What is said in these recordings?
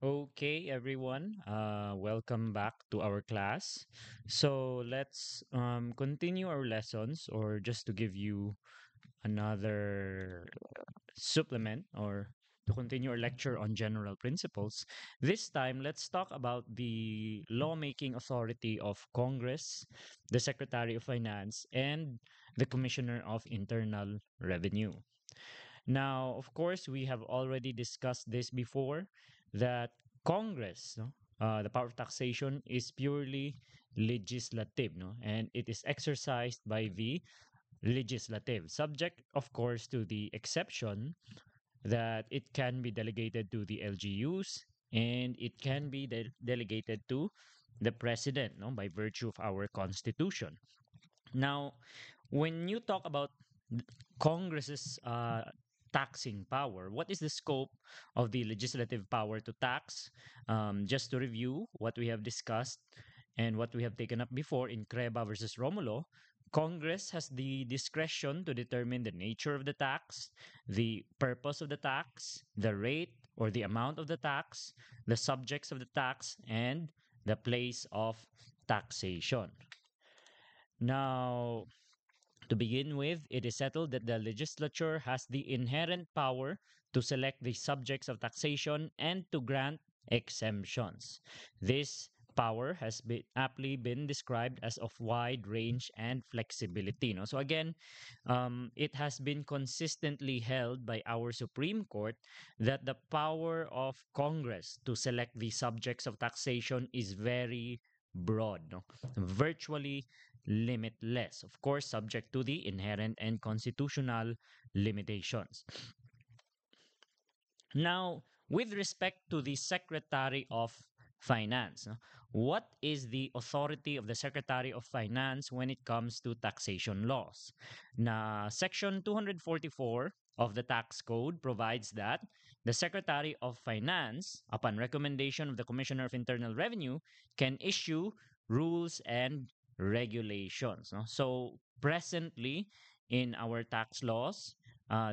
Okay, everyone. Welcome back to our class. So let's continue our lessons, or just to give you another supplement, or to continue our lecture on general principles. This time, let's talk about the lawmaking authority of Congress, the Secretary of Finance, and the Commissioner of Internal Revenue. Now, of course, we have already discussed this before that Congress, no, the power of taxation is purely legislative, no, and it is exercised by the legislative, subject, of course, to the exception that it can be delegated to the LGUs and it can be delegated to the president, no, by virtue of our constitution. Now, when you talk about Congress's taxing power, what is the scope of the legislative power to tax? Just to review what we have discussed and what we have taken up before in Creba versus Romulo, Congress has the discretion to determine the nature of the tax, the purpose of the tax, the rate or the amount of the tax, the subjects of the tax, and the place of taxation. Now, to begin with, it is settled that the legislature has the inherent power to select the subjects of taxation and to grant exemptions. This power has been aptly been described as of wide range and flexibility. No? So again, it has been consistently held by our Supreme Court that the power of Congress to select the subjects of taxation is very broad, no? Virtually limitless, of course, subject to the inherent and constitutional limitations. Now, with respect to the Secretary of Finance, no, what is the authority of the Secretary of Finance when it comes to taxation laws? Na Section 244 of the Tax Code provides that the Secretary of Finance, upon recommendation of the Commissioner of Internal Revenue, can issue rules and regulations. No? So, presently, in our tax laws,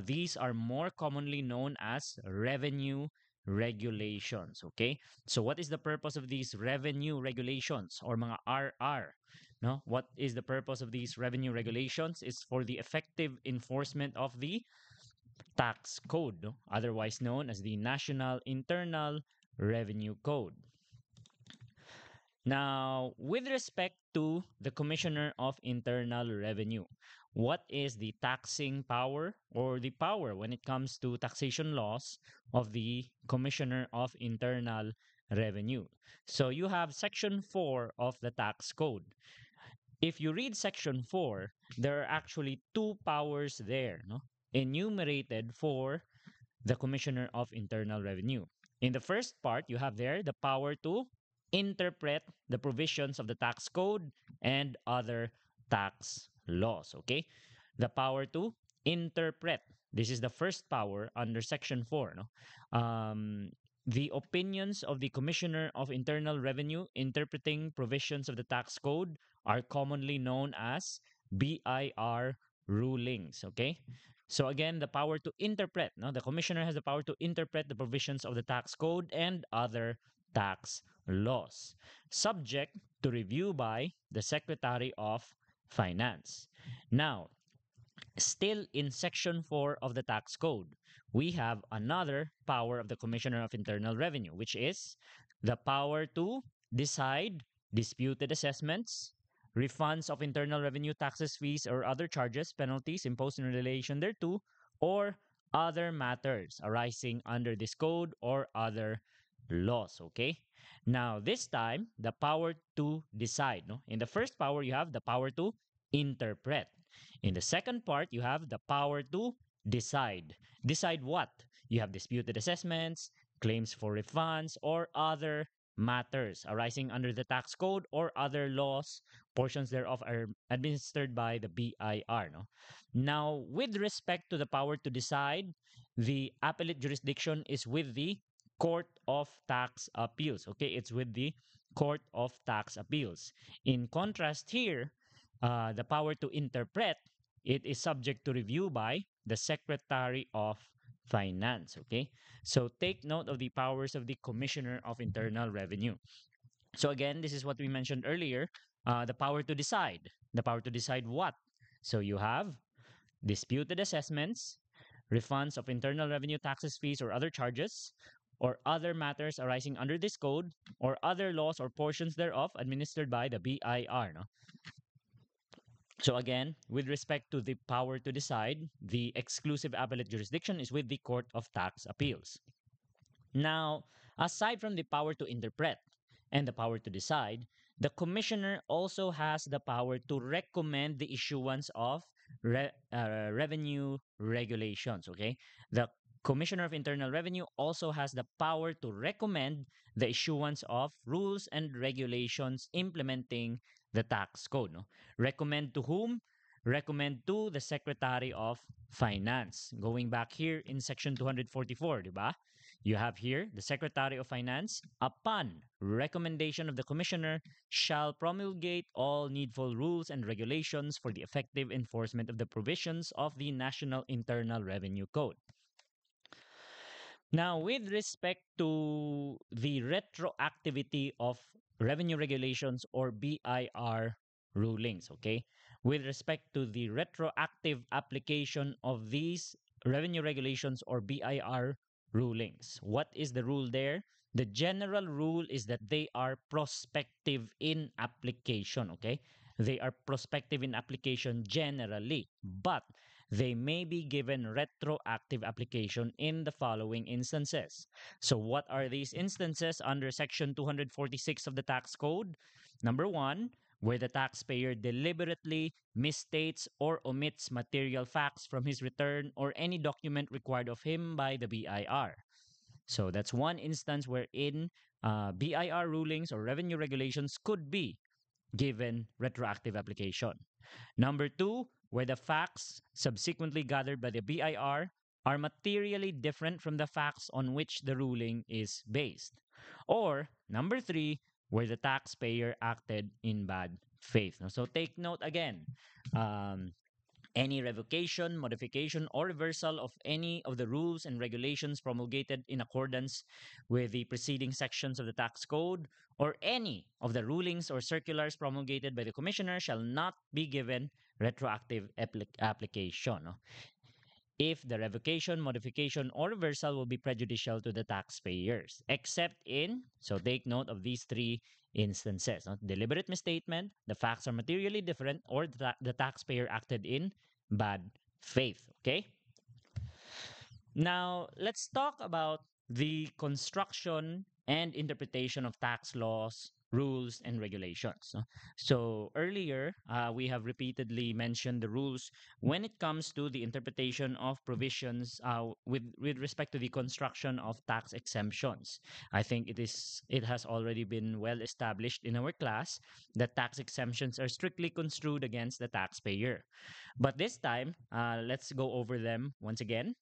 these are more commonly known as revenue regulations. Okay, so what is the purpose of these revenue regulations or mga RR? No, what is the purpose of these revenue regulations? Is for the effective enforcement of the tax code, no? Otherwise known as the National Internal Revenue Code. Now, with respect to the Commissioner of Internal Revenue, what is the taxing power or the power when it comes to taxation laws of the Commissioner of Internal Revenue? So you have Section 4 of the Tax Code. If you read Section 4, there are actually two powers there, no? Enumerated for the Commissioner of Internal Revenue. In the first part, you have there the power to interpret the provisions of the tax code and other tax laws. Okay? The power to interpret. This is the first power under Section 4. No? The opinions of the Commissioner of Internal Revenue interpreting provisions of the tax code are commonly known as BIR rulings. Okay? So again, the power to interpret. No, the commissioner has the power to interpret the provisions of the tax code and other tax laws, subject to review by the Secretary of Finance. Now, still in Section 4 of the tax code, we have another power of the Commissioner of Internal Revenue, which is the power to decide disputed assessments, refunds of internal revenue taxes, fees, or other charges, penalties imposed in relation thereto, or other matters arising under this code or other laws. Okay? Now, this time, the power to decide. No? In the first power, you have the power to interpret. In the second part, you have the power to decide. Decide what? You have disputed assessments, claims for refunds, or other matters arising under the tax code or other laws, portions thereof are administered by the BIR. No? Now, with respect to the power to decide, the appellate jurisdiction is with the Court of Tax Appeals. Okay, it's with the Court of Tax Appeals. In contrast here, the power to interpret, it is subject to review by the Secretary of Finance. Okay, so take note of the powers of the Commissioner of Internal Revenue. So again, this is what we mentioned earlier, the power to decide. The power to decide what? So you have disputed assessments, refunds of internal revenue taxes, fees, or other charges, or other matters arising under this code, or other laws or portions thereof administered by the BIR. No? So again, with respect to the power to decide, the exclusive appellate jurisdiction is with the Court of Tax Appeals. Now, aside from the power to interpret and the power to decide, the commissioner also has the power to recommend the issuance of revenue regulations. Okay, the Commissioner of Internal Revenue also has the power to recommend the issuance of rules and regulations implementing the tax code. No? Recommend to whom? Recommend to the Secretary of Finance. Going back here in section 244, di ba? You have here the Secretary of Finance, upon recommendation of the Commissioner, shall promulgate all needful rules and regulations for the effective enforcement of the provisions of the National Internal Revenue Code. Now, with respect to the retroactivity of revenue regulations or BIR rulings, okay? With respect to the retroactive application of these revenue regulations or BIR rulings, what is the rule there? The general rule is that they are prospective in application, okay? They are prospective in application generally, but they may be given retroactive application in the following instances. So, what are these instances under Section 246 of the Tax Code? Number one, where the taxpayer deliberately misstates or omits material facts from his return or any document required of him by the BIR. So, that's one instance wherein BIR rulings or revenue regulations could be given retroactive application. Number two, where the facts subsequently gathered by the BIR are materially different from the facts on which the ruling is based. Or number three, where the taxpayer acted in bad faith. So take note again. Um, any revocation, modification, or reversal of any of the rules and regulations promulgated in accordance with the preceding sections of the tax code, or any of the rulings or circulars promulgated by the commissioner shall not be given retroactive application. No? If the revocation, modification, or reversal will be prejudicial to the taxpayers, except in, so take note of these three instances. No? Deliberate misstatement, the facts are materially different, or the taxpayer acted in bad faith. Okay? Now, let's talk about the construction and interpretation of tax laws, rules, and regulations. So, earlier, we have repeatedly mentioned the rules when it comes to the interpretation of provisions with respect to the construction of tax exemptions. I think it has already been well established in our class that tax exemptions are strictly construed against the taxpayer. But this time, let's go over them once again.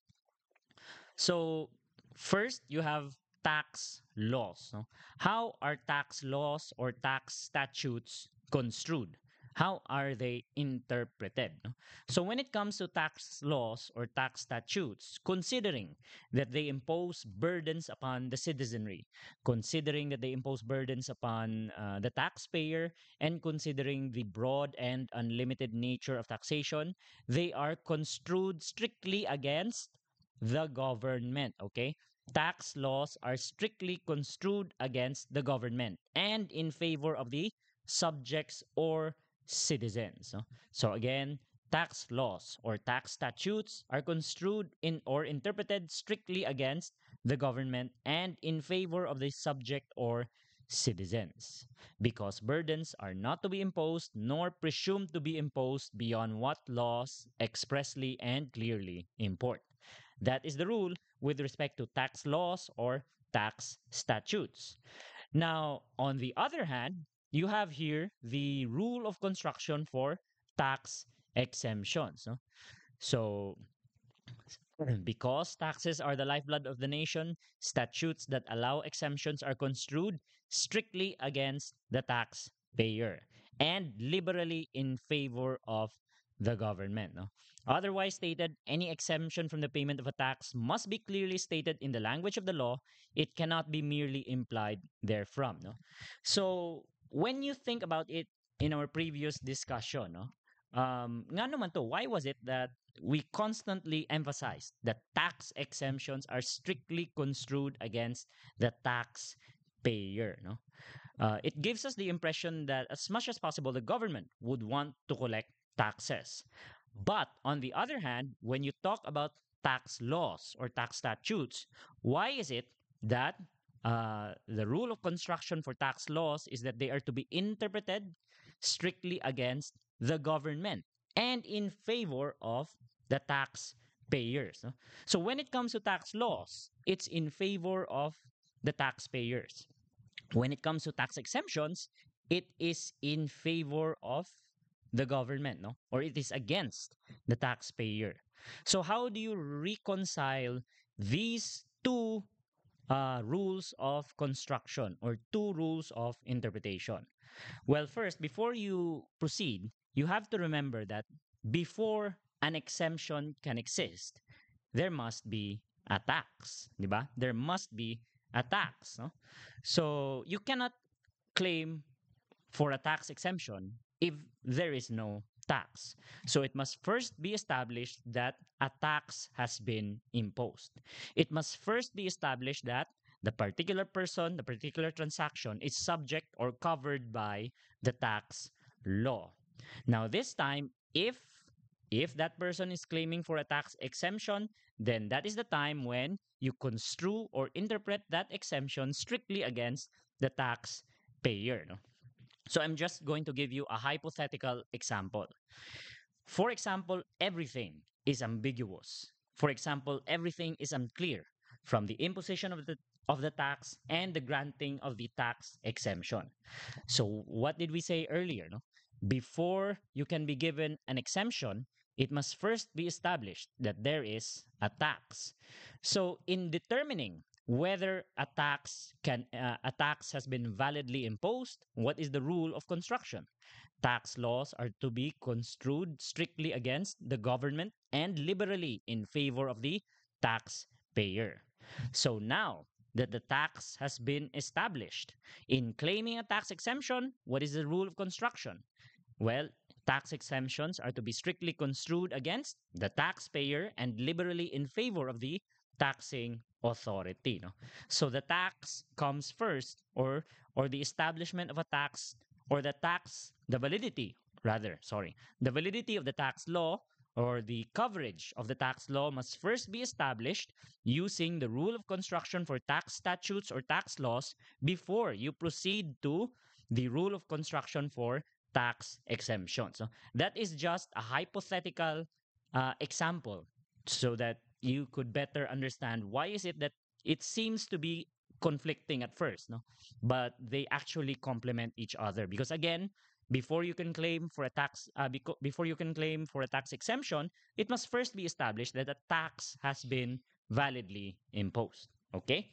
So, first, you have tax laws. No? How are tax laws or tax statutes construed? How are they interpreted? No? So, when it comes to tax laws or tax statutes, considering that they impose burdens upon the citizenry, considering that they impose burdens upon the taxpayer, and considering the broad and unlimited nature of taxation, they are construed strictly against the government, okay? Tax laws are strictly construed against the government and in favor of the subjects or citizens. No? So again, tax laws or tax statutes are construed in or interpreted strictly against the government and in favor of the subject or citizens because burdens are not to be imposed nor presumed to be imposed beyond what laws expressly and clearly import. That is the rule with respect to tax laws or tax statutes. Now, on the other hand, you have here the rule of construction for tax exemptions. No? So, because taxes are the lifeblood of the nation, statutes that allow exemptions are construed strictly against the taxpayer and liberally in favor of the government. No? Otherwise stated, any exemption from the payment of a tax must be clearly stated in the language of the law. It cannot be merely implied therefrom. No? So when you think about it in our previous discussion, no? Nga naman to, why was it that we constantly emphasized that tax exemptions are strictly construed against the taxpayer? No? It gives us the impression that as much as possible, the government would want to collect taxes. But on the other hand, when you talk about tax laws or tax statutes, why is it that the rule of construction for tax laws is that they are to be interpreted strictly against the government and in favor of the taxpayers? No? So when it comes to tax laws, it's in favor of the taxpayers. When it comes to tax exemptions, it is in favor of the government, no? Or it is against the taxpayer. So how do you reconcile these two rules of construction or two rules of interpretation? Well, first, before you proceed, you have to remember that before an exemption can exist, there must be a tax, di ba? There must be a tax, no? So you cannot claim for a tax exemption if there is no tax. So it must first be established that a tax has been imposed. It must first be established that the particular person, the particular transaction is subject or covered by the tax law. Now, this time, if that person is claiming for a tax exemption, then that is the time when you construe or interpret that exemption strictly against the taxpayer. No? So I'm just going to give you a hypothetical example. For example, everything is ambiguous. For example, everything is unclear from the imposition of the tax and the granting of the tax exemption. So what did we say earlier? No? Before you can be given an exemption, it must first be established that there is a tax. So in determining whether a tax has been validly imposed, what is the rule of construction? Tax laws are to be construed strictly against the government and liberally in favor of the taxpayer. So now that the tax has been established, in claiming a tax exemption, what is the rule of construction? Well, tax exemptions are to be strictly construed against the taxpayer and liberally in favor of the taxing authority. No? So the tax comes first, or the establishment of a tax, or the validity, rather, sorry, the validity of the tax law or the coverage of the tax law must first be established using the rule of construction for tax statutes or tax laws before you proceed to the rule of construction for tax exemption. So that is just a hypothetical example so that you could better understand why is it that it seems to be conflicting at first, no? But they actually complement each other because again, before you can claim for a before you can claim for a tax exemption, it must first be established that a tax has been validly imposed. Okay?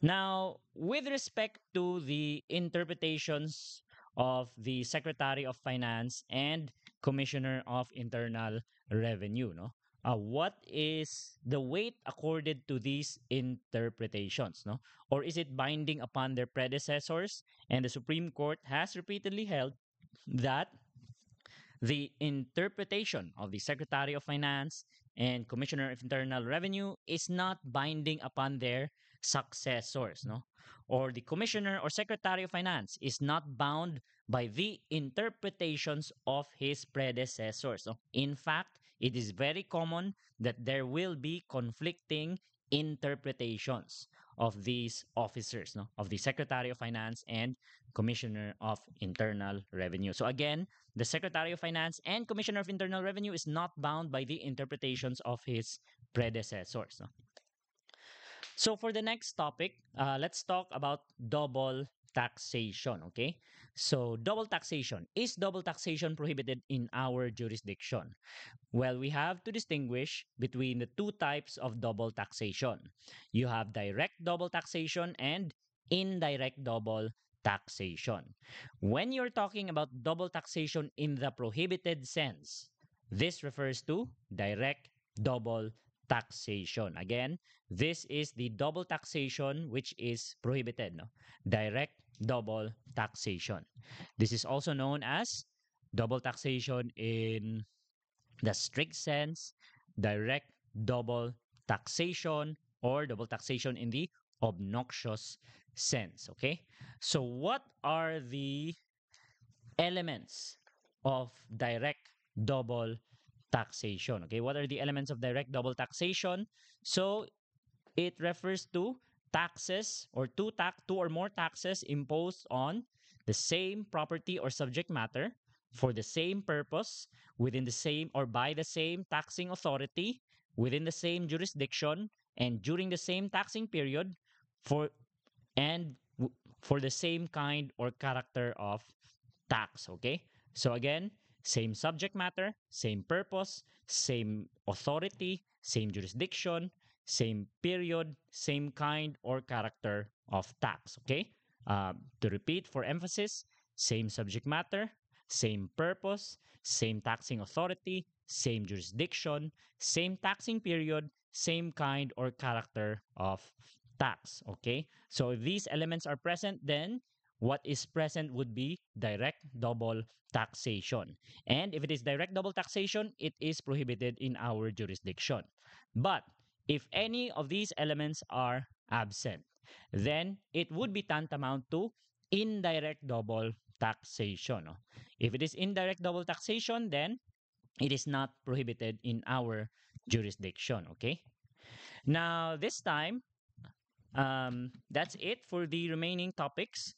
Now, with respect to the interpretations of the Secretary of Finance and Commissioner of Internal Revenue, no? What is the weight accorded to these interpretations, no? Or is it binding upon their predecessors? And the Supreme Court has repeatedly held that the interpretation of the Secretary of Finance and Commissioner of Internal Revenue is not binding upon their successors, no? Or the Commissioner or Secretary of Finance is not bound by the interpretations of his predecessors. No? In fact, it is very common that there will be conflicting interpretations of these officers, no? Of the Secretary of Finance and Commissioner of Internal Revenue. So again, the Secretary of Finance and Commissioner of Internal Revenue is not bound by the interpretations of his predecessors. No? So for the next topic, let's talk about double taxation. Okay, so double taxation, is double taxation prohibited in our jurisdiction? Well, we have to distinguish between the two types of double taxation. You have direct double taxation and indirect double taxation. When you're talking about double taxation in the prohibited sense, this refers to direct double taxation. Again, this is the double taxation which is prohibited, no? Direct double taxation. This is also known as double taxation in the strict sense, direct double taxation, or double taxation in the obnoxious sense. Okay, so what are the elements of direct double taxation? Okay, what are the elements of direct double taxation? So it refers to taxes or two or more taxes imposed on the same property or subject matter for the same purpose within the same or by the same taxing authority within the same jurisdiction and during the same taxing period for and for the same kind or character of tax. Okay, so again, same subject matter, same purpose, same authority, same jurisdiction, same period, same kind or character of tax. Okay, to repeat for emphasis, same subject matter, same purpose, same taxing authority, same jurisdiction, same taxing period, same kind or character of tax. Okay, so if these elements are present, then what is present would be direct double taxation. And if it is direct double taxation, it is prohibited in our jurisdiction. But if any of these elements are absent, then it would be tantamount to indirect double taxation. No? If it is indirect double taxation, then it is not prohibited in our jurisdiction. Okay. Now, this time, that's it for the remaining topics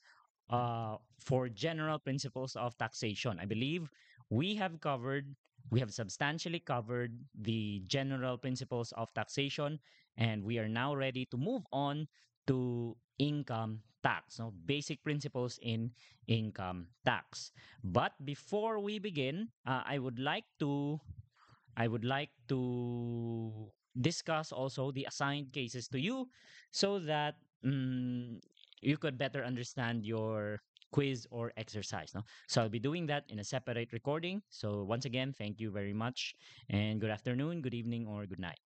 for general principles of taxation. I believe we have covered, we have substantially covered the general principles of taxation, and we are now ready to move on to income tax, so basic principles in income tax. But before we begin, I would like to discuss also the assigned cases to you so that you could better understand your quiz or exercise. No? So I'll be doing that in a separate recording. So once again, thank you very much and good afternoon, good evening, or good night.